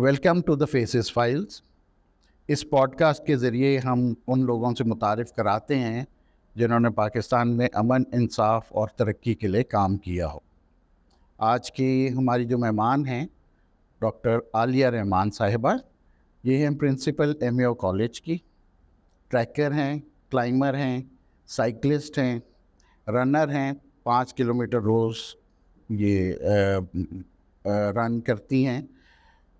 Welcome to the faces files. इस podcast के ज़रिए हम उन लोगों से मुतारिफ़ कराते हैं जिन्होंने पाकिस्तान में अमन, इंसाफ और तरक्की के लिए काम किया हो। आज की हमारी जो मेहमान हैं डॉक्टर आलिया रहमान साहिबा, ये हैं प्रिंसिपल एमएओ कॉलेज की। ट्रैकर हैं, क्लाइमर हैं, साइकिलिस्ट हैं, रनर हैं। 5 किलोमीटर रोज़ ये रन करती हैं।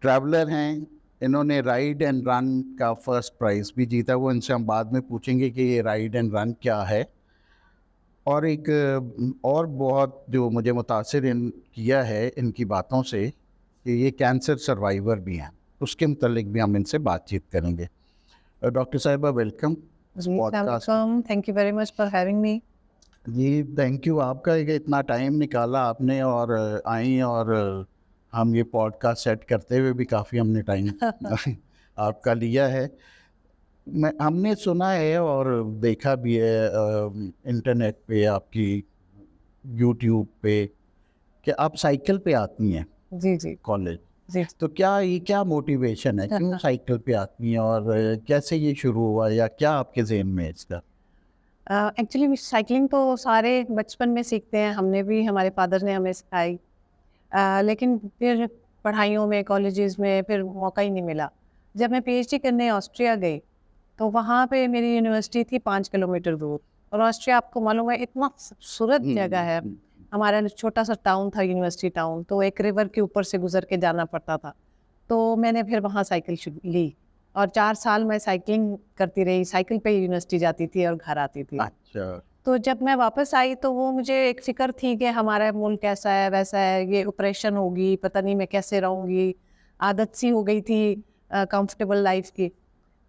ट्रैवलर हैं, इन्होंने राइड एंड रन का फर्स्ट प्राइज़ भी जीता। वो इनसे हम बाद में पूछेंगे कि ये राइड एंड रन क्या है। और एक और बहुत जो मुझे मुतासिर किया है इनकी बातों से कि ये कैंसर सर्वाइवर भी हैं, उसके मुतल्लिक भी हम इनसे बातचीत करेंगे। डॉक्टर साहिबा, welcome podcast. Thank you very much for having me. जी, थैंक यू आपका कि इतना टाइम निकाला आपने और आई, और हम ये पॉडकास्ट सेट करते हुए भी काफ़ी हमने टाइम आपका लिया है। हमने सुना है और देखा भी है इंटरनेट पे, आपकी यूट्यूब पे, कि आप साइकिल पे आती हैं जी जी कॉलेज। जी। तो क्या मोटिवेशन है, क्यों साइकिल पे आती हैं और कैसे ये शुरू हुआ, या क्या आपके ज़हन में है इसका? एक्चुअली साइकिलिंग तो सारे बचपन में सीखते हैं, हमने भी, हमारे फादर ने हमें सिखाई। लेकिन फिर पढ़ाइयों में, कॉलेजेस में फिर मौका ही नहीं मिला। जब मैं पीएचडी करने ऑस्ट्रिया गई तो वहाँ पे मेरी यूनिवर्सिटी थी 5 किलोमीटर दूर। और ऑस्ट्रिया, आपको मालूम है, इतना खूबसूरत जगह है। हमारा छोटा सा टाउन था, यूनिवर्सिटी टाउन, तो एक रिवर के ऊपर से गुजर के जाना पड़ता था। तो मैंने फिर वहाँ साइकिल ली और 4 साल मैं साइकिलिंग करती रही। साइकिल पे यूनिवर्सिटी जाती थी और घर आती थी। अच्छा। तो जब मैं वापस आई तो वो मुझे एक फ़िक्र थी कि हमारा मुल्क कैसा है, वैसा है, ये ऑपरेशन होगी, पता नहीं मैं कैसे रहूँगी। आदत सी हो गई थी कंफर्टेबल लाइफ की।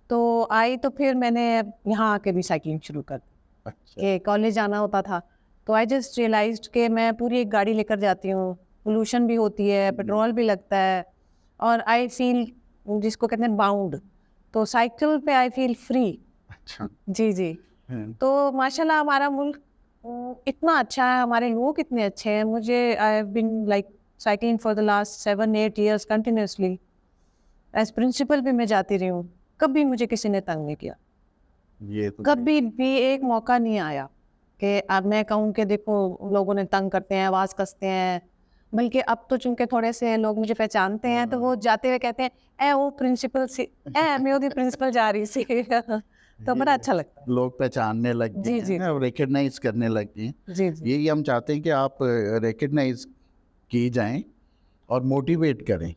तो आई तो फिर मैंने यहाँ आके भी साइकिलिंग शुरू कर दी। अच्छा। कि कॉलेज जाना होता था तो आई जस्ट रियलाइज्ड कि मैं पूरी एक गाड़ी लेकर जाती हूँ, पोल्यूशन भी होती है, पेट्रोल भी लगता है, और आई फील, जिसको कहते हैं, बाउंड। तो साइकिल पे आई फील फ्री। अच्छा। जी जी। तो माशाल्लाह हमारा मुल्क इतना अच्छा है, हमारे लोग इतने अच्छे हैं। मुझे I have been like cycling for the last 7-8 years continuously. As principal भी मैं जाती रही हूँ, कभी मुझे किसी ने तंग नहीं किया। ये तो कभी भी एक मौका नहीं आया कि अब मैं कहूँ कि देखो लोगों ने तंग करते हैं, आवाज़ कसते हैं। बल्कि अब तो चूंकि थोड़े से लोग मुझे पहचानते हैं तो वो जाते हुए कहते हैं, ए वो प्रिंसिपल सी, ए मैं ओदी प्रिंसिपल जा रही सी। तो बड़ा अच्छा लगता है। लोग पहचानने लग जी, गए जी, हैं और रिकग्नाइज करने लग गए हैं। जी जी यही हम चाहते हैं कि आप रिकग्नाइज की जाएं और मोटिवेट करें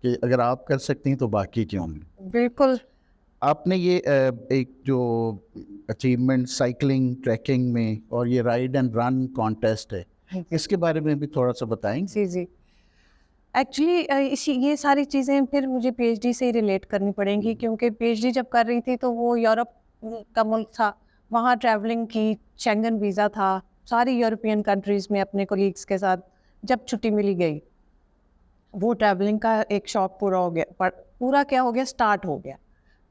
कि अगर आप कर सकती हैं तो बाकी क्यों नहीं। बिल्कुल। आपने ये एक जो अचीवमेंट साइकिलिंग, ट्रैकिंग में, और ये राइड एंड रन कॉन्टेस्ट है, इसके बारे में भी थोड़ा सा बताएंगे? जी जी। एक्चुअली ये सारी चीज़ें फिर मुझे पीएचडी से ही रिलेट करनी पड़ेंगी, क्योंकि पीएचडी जब कर रही थी तो वो यूरोप का मुल्क था। वहाँ ट्रैवलिंग की, शेंगन वीज़ा था, सारी यूरोपियन कंट्रीज़ में अपने कोलीग्स के साथ जब छुट्टी मिली गई, वो ट्रैवलिंग का एक शौक पूरा हो गया। पर पूरा क्या हो गया, स्टार्ट हो गया।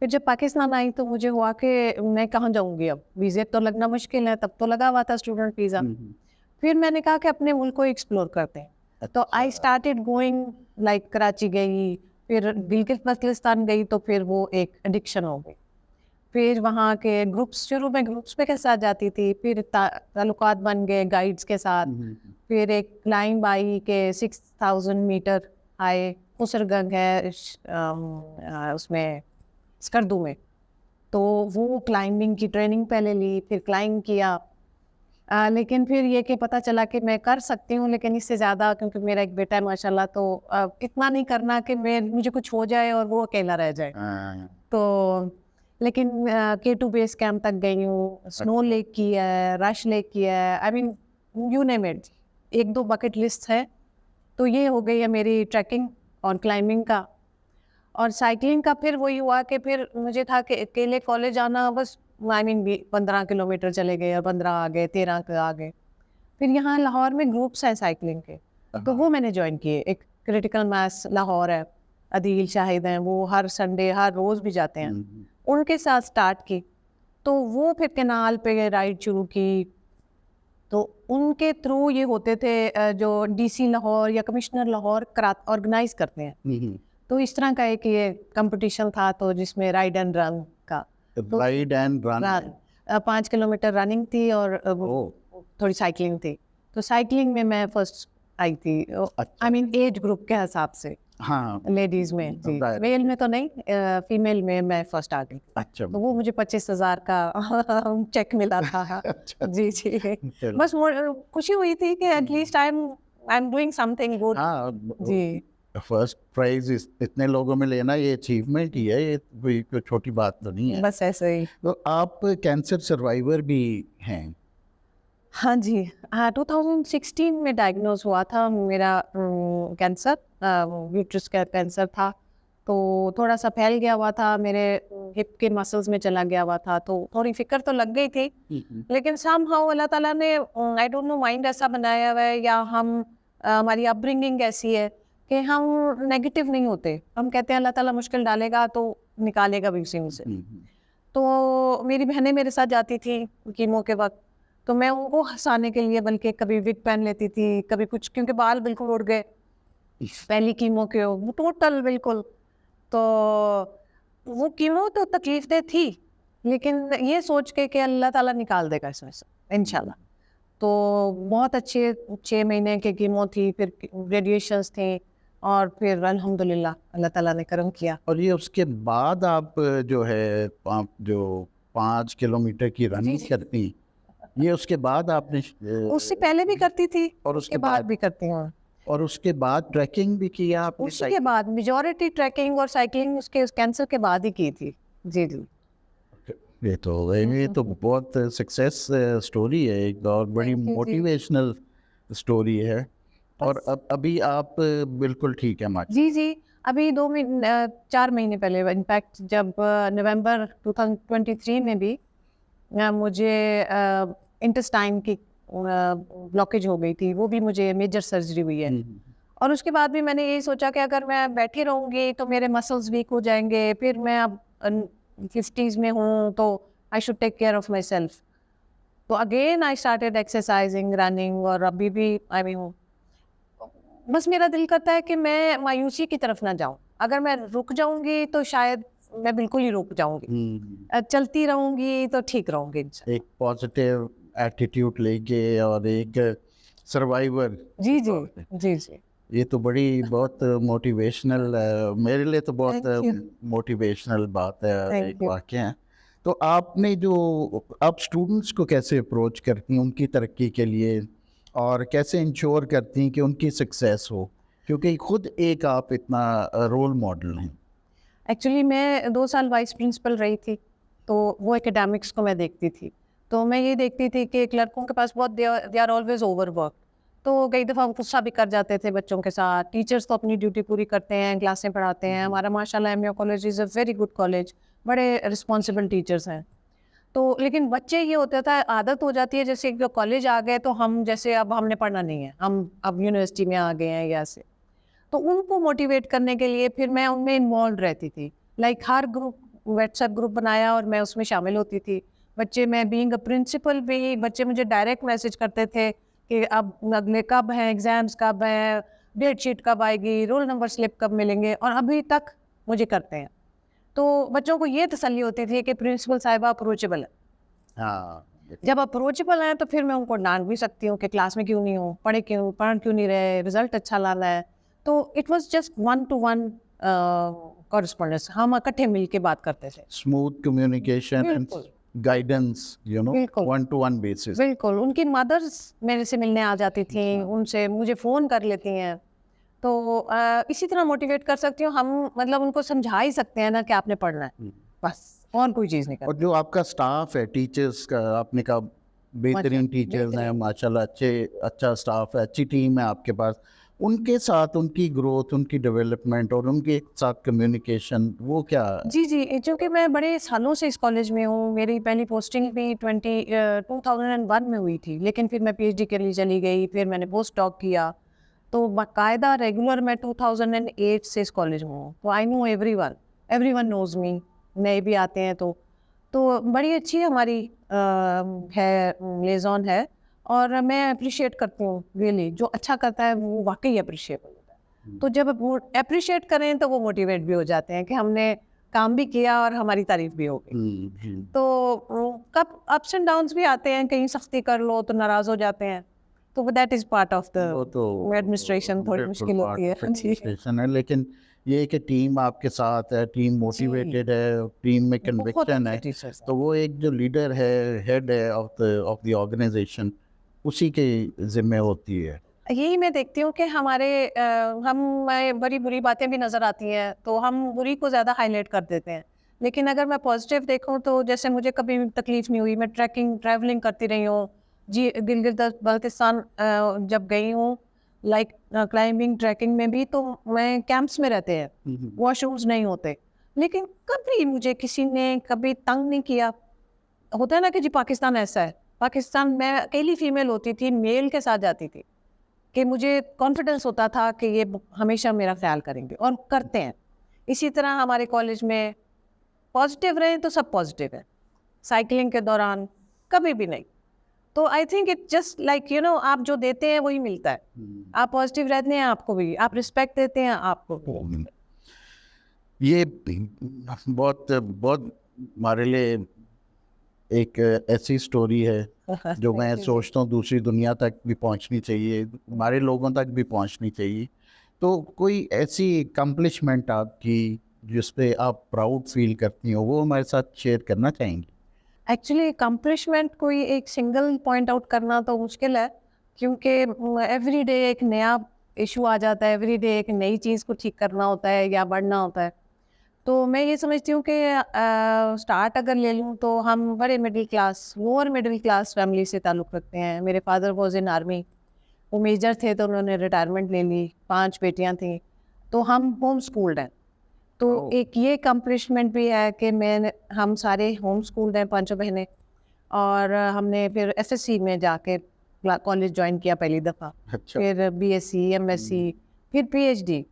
फिर जब पाकिस्तान आई तो मुझे हुआ कि मैं कहाँ जाऊँगी अब, वीज़े तो लगना मुश्किल है, तब तो लगा हुआ था स्टूडेंट वीज़ा। फिर मैंने कहा कि अपने मुल्क को एक्सप्लोर करते हैं। तो I started going, like Karachi गई, फिर गिलगित बल्तिस्तान गई, तो फिर वो एक एडिक्शन हो गई। फिर वहाँ के ग्रुप्स, शुरू में ग्रुप्स में के साथ जाती थी, फिर ताल्लुकात बन गए गाइड्स के साथ। फिर एक क्लाइंब आई के 6000 मीटर आए, उसरगंग है उसमें स्कर्दू में। तो वो क्लाइंबिंग की ट्रेनिंग पहले ली, फिर क्लाइंब किया। लेकिन फिर ये कि पता चला कि मैं कर सकती हूँ, लेकिन इससे ज़्यादा, क्योंकि मेरा एक बेटा है माशाल्लाह, तो इतना नहीं करना कि मुझे कुछ हो जाए और वो अकेला रह जाए। तो लेकिन K2 बेस कैंप तक गई हूँ, स्नो लेक किया है, रश लेक किया है, I mean you name it. 1-2 bucket list है। तो ये हो गई है मेरी ट्रैकिंग और क्लाइंबिंग का। और साइकिलिंग का फिर वही हुआ कि फिर मुझे था कि अकेले कॉलेज आना, बस आई मीन 15 किलोमीटर चले गए और 15 आ गए, 13 आ गए। फिर यहाँ लाहौर में ग्रुप्स हैं साइकिलिंग के, तो वो मैंने ज्वाइन किए। एक क्रिटिकल मास लाहौर है, अदील शाहिद हैं, वो हर संडे, हर रोज़ भी जाते हैं, उनके साथ स्टार्ट की। तो वो फिर कैनाल पे राइड शुरू की। तो उनके थ्रू ये होते थे, जो डीसी लाहौर या कमिश्नर लाहौर ऑर्गेनाइज करते हैं, तो इस तरह का एक ये कंपटीशन था, तो जिसमें राइड एंड रन का, ride and run. 5 kilometre running थी और थोड़ी साइकिलिंग थी। तो साइकिलिंग में मैं फर्स्ट आई थी, आई मीन एज ग्रुप के हिसाब से, हाँ लेडीज में जी, मेल में तो नहीं, फीमेल में मैं फर्स्ट आ गई। अच्छा, तो वो मुझे 25,000 का चेक मिला था। अच्छा, जी जी, बस खुशी हुई थी कि at least I am doing something good. हाँ जी, फर्स्ट प्राइज इतने लोगों में लेना ये अचीवमेंट ही है, ये कोई छोटी बात तो नहीं है। बस ऐसे ही। तो आप कैंसर सर्वाइवर भी हैं? हाँ जी, हाँ 2016 में डायग्नोज हुआ था मेरा कैंसर, यूट्रस का कैंसर था। तो थोड़ा सा फैल गया हुआ था, मेरे हिप के मसल्स में चला गया हुआ था, तो थोड़ी फिक्र तो लग गई थी। लेकिन समहाउ अल्लाह ताला ने, आई डोंट नो, माइंड ऐसा बनाया हुआ है या हमारी अपब्रिंगिंग ऐसी है कि हम नेगेटिव नहीं होते। हम कहते हैं अल्लाह ताला मुश्किल डालेगा तो निकालेगा भी उसी में से। तो मेरी बहनें मेरे साथ जाती थी कीमो के वक्त, तो मैं उनको हंसाने के लिए बल्कि कभी विग पहन लेती थी, कभी कुछ, क्योंकि बाल बिल्कुल उड़ गए पहली कीमो के, वो टोटल बिल्कुल। तो वो कीमो तो तकलीफदेह थी, लेकिन ये सोच के कि अल्लाह ताला निकाल देगा इसमें से इंशाल्लाह। तो बहुत अच्छे 6 महीने की कीमो थी, फिर रेडिएशंस थी, और फिर अल्हम्दुलिल्लाह अल्लाह ताला ने करम किया। और ये उसके बाद आप जो है आप जो 5 किलोमीटर की रनिंग करती, ये उसके बाद आपने उससे पहले भी करती थी और उसके बाद भी करती हूँ। और उसके बाद ट्रैकिंग भी किया आपने? उसके बाद मेजॉरिटी ट्रैकिंग और साइकिलिंग उसके उस कैंसर के बाद ही की थी। जी जी, ये तो बहुत सक्सेस स्टोरी है, एक और बड़ी Thank you जी। मोटिवेशनल स्टोरी है। और अब अभी आप बिल्कुल ठीक है माँ? जी जी, अभी 4 महीने पहले, इनफैक्ट जब नवंबर 2023 में भी मुझे इंटेस्टाइन की ब्लॉकेज हो गई थी, वो भी मुझे मेजर सर्जरी हुई है। और उसके बाद भी मैंने यही सोचा कि अगर मैं बैठी रहूँगी तो मेरे मसल्स वीक हो जाएंगे, फिर मैं अब 50s में हूँ, तो I should take care of myself. तो again I started exercising, running, और अभी भी आई मीन बस मेरा दिल करता है कि मैं मायूसी की तरफ ना जाऊं। अगर मैं रुक जाऊंगी तो शायद मैं बिल्कुल ही रुक जाऊंगी, चलती रहूंगी तो ठीक रहूंगी इंशाल्लाह। एक पॉजिटिव एटीट्यूड लेके और एक सर्वाइवर। जी जी जी जी, ये तो बड़ी बहुत मोटिवेशनल, मेरे लिए तो बहुत Thank you. मोटिवेशनल बात है, Thank एक you. वाक़या है। तो आपने जो आप स्टूडेंट्स को कैसे अप्रोच करती हैं उनकी तरक्की के लिए, और कैसे इंश्योर करती हैं कि उनकी सक्सेस हो, क्योंकि खुद एक आप इतना रोल मॉडल हैं? एक्चुअली मैं 2 साल वाइस प्रिंसिपल रही थी, तो वो एकेडमिक्स को मैं देखती थी। तो मैं ये देखती थी कि लड़कों के पास बहुत, दे आर ऑलवेज ओवरवर्क। तो कई दफ़ा हम गुस्सा भी कर जाते थे बच्चों के साथ। टीचर्स तो अपनी ड्यूटी पूरी करते हैं, क्लासें पढ़ाते हैं। हमारा माशाल्लाह MEO college is a very good college, बड़े रिस्पॉन्सिबल टीचर्स हैं। तो लेकिन बच्चे, ये होता था, आदत हो जाती है जैसे कि कॉलेज आ गए तो हम जैसे अब हमने पढ़ना नहीं है, हम अब यूनिवर्सिटी में आ गए हैं या ऐसे। तो उनको मोटिवेट करने के लिए फिर मैं उनमें इन्वॉल्व रहती थी। लाइक हर ग्रुप, व्हाट्सएप ग्रुप बनाया और मैं उसमें शामिल होती थी। बच्चे, मैं बीइंग अ प्रिंसिपल भी, बच्चे मुझे डायरेक्ट मैसेज करते थे कि अब अगले कब हैं, एग्ज़ाम्स कब हैं, डेट शीट कब आएगी, रोल नंबर स्लिप कब मिलेंगे, और अभी तक मुझे करते हैं। तो बच्चों को ये तसल्ली होती थी कि प्रिंसिपल साहिबा अप्रोचेबल है। हाँ, जब अप्रोचेबल हैं तो फिर मैं उनको डांट भी सकती हूँ कि क्लास में क्यों नहीं हो, पढ़ क्यों नहीं रहे, रिजल्ट अच्छा लाना है। तो it was just 1-to-1 correspondence, हम इकट्ठे मिल के बात करते थे। स्मूथ कम्युनिकेशन एंड बिल्कुल गाइडेंस, बिल्कुल 1-to-1 बेसिस। बिल्कुल, उनकी मदर्स मेरे से मिलने आ जाती थी, उनसे मुझे फ़ोन कर लेती हैं। तो इसी तरह मोटिवेट कर सकती हूँ हम, मतलब उनको समझा ही सकते हैं ना कि आपने पढ़ना है, बस, और कोई चीज़ नहीं और करना। जो आपका स्टाफ है टीचर्स का, आपने कहा बेहतरीन टीचर्स हैं माशाल्लाह, अच्छा स्टाफ है, अच्छी टीम है आपके पास, उनके साथ उनकी ग्रोथ, उनकी डेवलपमेंट और उनके साथ कम्युनिकेशन, वो क्या? जी जी, चूँकि मैं बड़े सालों से इस कॉलेज में हूँ, मेरी पहली पोस्टिंग भी 2001 में हुई थी, लेकिन फिर मैं पीएचडी के लिए चली गई, फिर मैंने पोस्ट डॉक किया। तो बाकायदा रेगुलर मैं 2008 से इस कॉलेज में हूँ, तो I know everyone knows me, नए भी आते हैं तो बड़ी अच्छी हमारी है, लिएज़ॉन है, और मैं अप्रिशिएट करती हूँ रियली, जो अच्छा करता है वो वाकई अप्रिशिएबल होता है। तो जब वो अप्रिशिएट करें तो वो मोटिवेट भी हो जाते हैं कि हमने काम भी किया और हमारी तारीफ भी हो गई। तो कब अप्स एंड डाउन्स भी आते हैं, कहीं सख्ती कर लो तो नाराज हो जाते हैं, तो दैट इज पार्ट ऑफ वो द तो एडमिनिस्ट्रेशन। थोड़ी बिल्कुल मुश्किल पार्ट होती है ऑफ जी। एडमिनिस्ट्रेशन है, लेकिन ये है कि टीम आपके साथ है, टीम मोटिवेटेड है, टीम में बहुत कन्विक्शन है, अच्छे टीचर्स तो वो एक जो लीडर है, हेड है ऑफ द ऑर्गेनाइजेशन, उसी के जिम्मे होती है। यही मैं देखती हूँ कि हमारे हम बड़ी बुरी बातें भी नज़र आती हैं तो हम बुरी को ज़्यादा हाईलाइट कर देते हैं, लेकिन अगर मैं पॉजिटिव देखूँ तो जैसे मुझे कभी भी तकलीफ नहीं हुई, मैं ट्रैवलिंग करती रही हूँ जी। गिलगित बल्तिस्तान जब गई हूँ, लाइक क्लाइंबिंग ट्रैकिंग में भी, तो मैं कैंप्स में रहते हैं, वॉशरूम्स नहीं होते, लेकिन कभी मुझे किसी ने कभी तंग नहीं किया। होता है ना कि जी पाकिस्तान ऐसा है, पाकिस्तान में अकेली फीमेल होती थी, मेल के साथ जाती थी, कि मुझे कॉन्फिडेंस होता था कि ये हमेशा मेरा ख्याल करेंगे और करते हैं। इसी तरह हमारे कॉलेज में पॉजिटिव रहे तो सब पॉजिटिव है, साइकिलिंग के दौरान कभी भी नहीं। तो I think it just like आप जो देते हैं वही मिलता है। आप पॉजिटिव रहते हैं आपको भी, आप रिस्पेक्ट देते हैं आपको भी। ये बहुत बहुत हमारे लिए एक ऐसी स्टोरी है जो मैं सोचता हूँ दूसरी दुनिया तक भी पहुँचनी चाहिए, हमारे लोगों तक भी पहुँचनी चाहिए। तो कोई ऐसी अकम्पलिशमेंट आपकी जिस पे आप प्राउड फील करती हो, वो हमारे साथ शेयर करना चाहेंगी? एक्चुअली अकम्पलिशमेंट कोई एक सिंगल पॉइंट आउट करना तो मुश्किल है, क्योंकि एवरी डे एक नया इशू आ जाता है, एवरी डे एक नई चीज़ को ठीक करना होता है या बढ़ना होता है। तो मैं ये समझती हूँ कि स्टार्ट अगर ले लूँ तो हम बड़े middle class, lower middle class family से ताल्लुक़ रखते हैं। मेरे फादर वॉज इन आर्मी, वो मेजर थे तो उन्होंने रिटायरमेंट ले ली, 5 बेटियाँ थीं, तो हम होम स्कूल्ड हैं। तो एक ये अकम्पलिशमेंट भी है कि हम सारे होम स्कूल्ड हैं, 5 बहनें, और हमने फिर एसएससी में जाके कॉलेज ज्वाइन किया पहली दफ़ा। अच्छा। फिर बीएससी, एमएससी, फिर पीएचडी।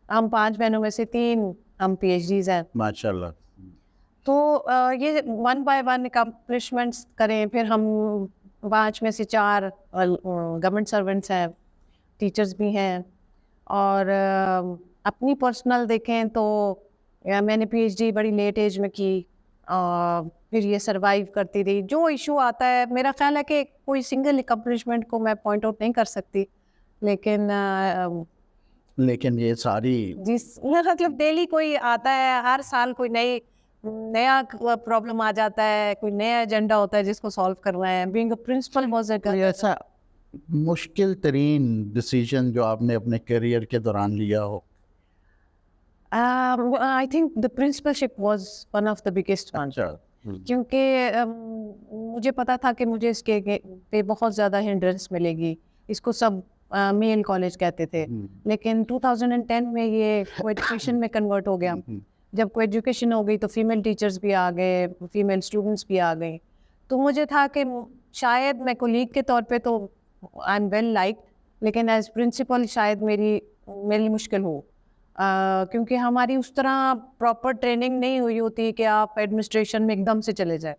हम 5 बहनों में से 3 हम पीएचडीज़ हैं। माशाल्लाह। तो ये वन बाय वन अकम्पलिशमेंट्स करें, फिर हम 5 में से 4 गवर्नमेंट सर्वेंट्स हैं, टीचर्स भी हैं। और अपनी पर्सनल देखें तो मैंने पीएचडी बड़ी लेट एज में की, फिर ये सरवाइव करती रही। जो इशू आता है, मेरा ख्याल है कि कोई सिंगल अकम्पलिशमेंट को मैं पॉइंट आउट नहीं कर सकती, लेकिन ये सारी जिस मतलब डेली कोई आता है, हर साल कोई नया प्रॉब्लम आ जाता है, कोई नया एजेंडा होता है जिसको सॉल्व करना है। बीइंग अ प्रिंसिपल वाज कोई ऐसा मुश्किल तरीन डिसीजन जो आपने अपने करियर के दौरान लिया हो? I think the principalship was one of the biggest one. अच्छा। क्योंकि मुझे पता था कि मुझे इसके पे बहुत ज़्यादा हिंड्रेंस मिलेगी। इसको सब मेल कॉलेज कहते थे, लेकिन 2010 में ये कोएजुकेशन में कन्वर्ट हो गया। जब कोएजुकेशन हो गई तो फीमेल टीचर्स भी आ गए, फीमेल स्टूडेंट्स भी आ गए। तो मुझे था कि शायद मैं कोलीग के तौर पे तो आई एम वेल लाइक्ड, लेकिन एज प्रिंसिपल शायद मेरे लिए मुश्किल हो, क्योंकि हमारी उस तरह प्रॉपर ट्रेनिंग नहीं हुई होती कि आप एडमिनिस्ट्रेशन में एकदम से चले जाए।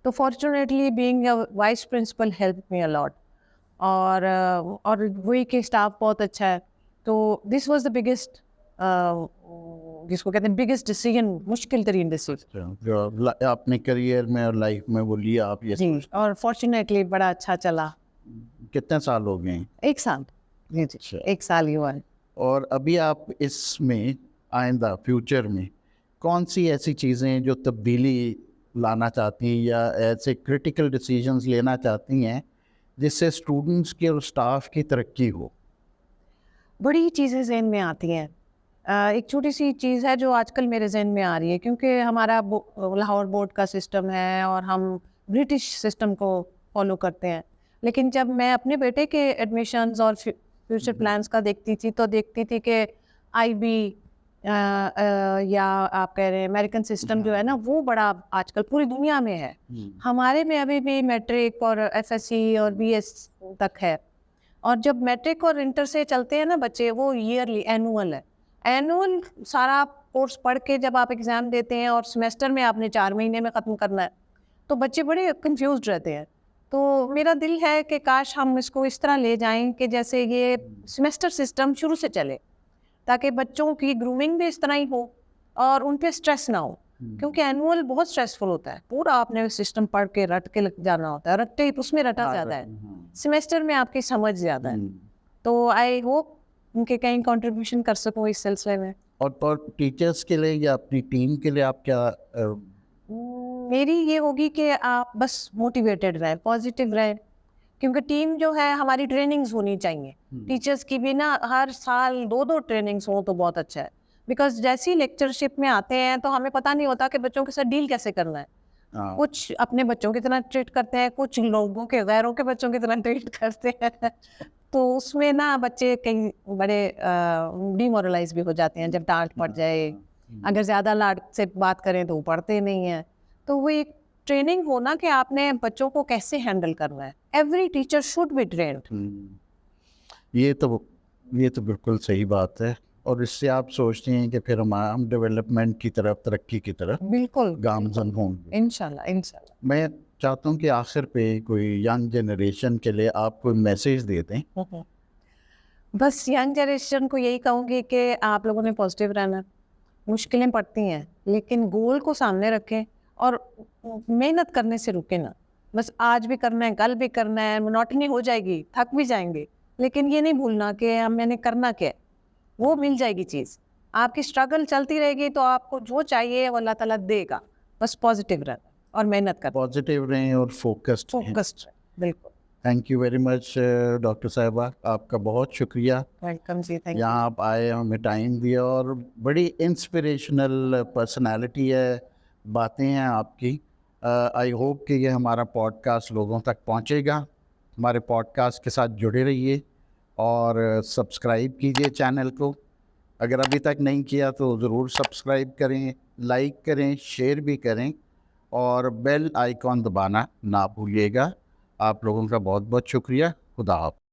तो fortunately being a vice principal help me a lot, और वही के स्टाफ बहुत अच्छा है। तो दिस वाज द बिगेस्ट, जिसको कहते हैं बिगेस्ट डिसीजन, मुश्किल तरीन डिसीजन जो अपने करियर में और लाइफ में वो लिया आप ये जी, और फॉर्चुनेटली बड़ा अच्छा चला। कितने साल हो गए? 1 साल जी जी, अच्छा। 1 साल ही हुआ है। और अभी आप इसमें आइंदा फ्यूचर में कौन सी ऐसी चीज़ें जो तब्दीली लाना चाहती हैं या ऐसे क्रिटिकल डिसीजंस लेना चाहती हैं जिससे स्टूडेंट्स की और स्टाफ की तरक्की हो? बड़ी चीज़ें ज़हन में आती हैं। एक छोटी सी चीज़ है जो आजकल मेरे ज़हन में आ रही है, क्योंकि हमारा लाहौर बोर्ड का सिस्टम है और हम ब्रिटिश सिस्टम को फॉलो करते हैं। लेकिन जब मैं अपने बेटे के एडमिशन्स और फ्यूचर प्लान्स का देखती थी तो देखती थी कि आईबी या आप कह रहे हैं अमेरिकन सिस्टम जो है ना, वो बड़ा आजकल पूरी दुनिया में है। हमारे में अभी भी मैट्रिक और एफएससी और बीएस तक है, और जब मैट्रिक और इंटर से चलते हैं ना बच्चे, वो ईयरली एनुअल है। एनुअल सारा कोर्स पढ़ के जब आप एग्ज़ाम देते हैं और सेमेस्टर में आपने 4 महीने में ख़त्म करना है, तो बच्चे बड़े कंफ्यूज्ड रहते हैं। तो मेरा दिल है कि काश हम इसको इस तरह ले जाएं कि जैसे ये सेमेस्टर सिस्टम शुरू से चले, ताकि बच्चों की ग्रूमिंग भी इस तरह ही हो और उन पे स्ट्रेस ना हो, क्योंकि एनुअल बहुत स्ट्रेसफुल होता है, पूरा आपने सिस्टम पढ़ के रट के जाना होता है, रटते ही उसमें रटा ज़्यादा है, सेमेस्टर में आपकी समझ ज़्यादा है। तो आई होप उनके कहीं कंट्रीब्यूशन कर सकूँ इस सिलसिले में। और टीचर्स के लिए या अपनी टीम के लिए आप क्या मेरी ये होगी कि आप बस मोटिवेटेड रहें, पॉजिटिव रहें, क्योंकि टीम जो है हमारी ट्रेनिंग्स होनी चाहिए। टीचर्स की भी ना हर साल 2-2 ट्रेनिंग्स हो तो बहुत अच्छा है, बिकॉज जैसे ही लेक्चरशिप में आते हैं तो हमें पता नहीं होता कि बच्चों के साथ डील कैसे करना है। कुछ अपने बच्चों की तरह ट्रीट करते हैं, कुछ लोगों के गैरों के बच्चों की तरह ट्रीट करते हैं तो उसमें ना बच्चे कई बड़े डिमोरलाइज भी हो जाते हैं जब डांट पड़ जाए। अगर ज़्यादा लाड से बात करें तो वो पढ़ते नहीं हैं। तो वो एक ट्रेनिंग हो ना कि आपने बच्चों को कैसे हैंडल करना है। Every teacher should be trained. ये तो बिल्कुल सही बात है। और इससे आप सोचते हैं कि फिर हम डेवलपमेंट की तरफ, तरक्की की तरफ बिल्कुल गामजन होंगे। इंशाल्लाह इंशाल्लाह। मैं चाहता हूँ कि आखिर पे कोई यंग जनरेशन के लिए आप कोई मैसेज दे दें। बस यंग जनरेशन को यही कहूँगी कि आप लोगों ने पॉजिटिव रहना। मुश्किलें पड़ती हैं लेकिन गोल को सामने रखें और मेहनत करने से रुके ना। बस आज भी करना है, कल भी करना है, मोनोटनी हो जाएगी, थक भी जाएंगे, लेकिन ये नहीं भूलना कि मैंने करना क्या है, वो मिल जाएगी चीज़। आपकी स्ट्रगल चलती रहेगी तो आपको जो चाहिए वो अल्लाह ताला देगा। बस पॉजिटिव रहना और मेहनत करना। पॉजिटिव रहें और फोकस्ड रहें। बिल्कुल। Thank you very much doctor साहिबा, आपका बहुत शुक्रिया। वेलकम जी, थैंक यू। यहाँ आप आए, हमें टाइम दिया और बड़ी इंस्पिरेशनल पर्सनालिटी है, बातें हैं आपकी। आई होप कि ये हमारा पॉडकास्ट लोगों तक पहुँचेगा। हमारे पॉडकास्ट के साथ जुड़े रहिए और सब्सक्राइब कीजिए चैनल को। अगर अभी तक नहीं किया तो ज़रूर सब्सक्राइब करें, लाइक करें, शेयर भी करें और बेल आइकॉन दबाना ना भूलिएगा। आप लोगों का बहुत बहुत शुक्रिया। खुदा हाफ़िज़।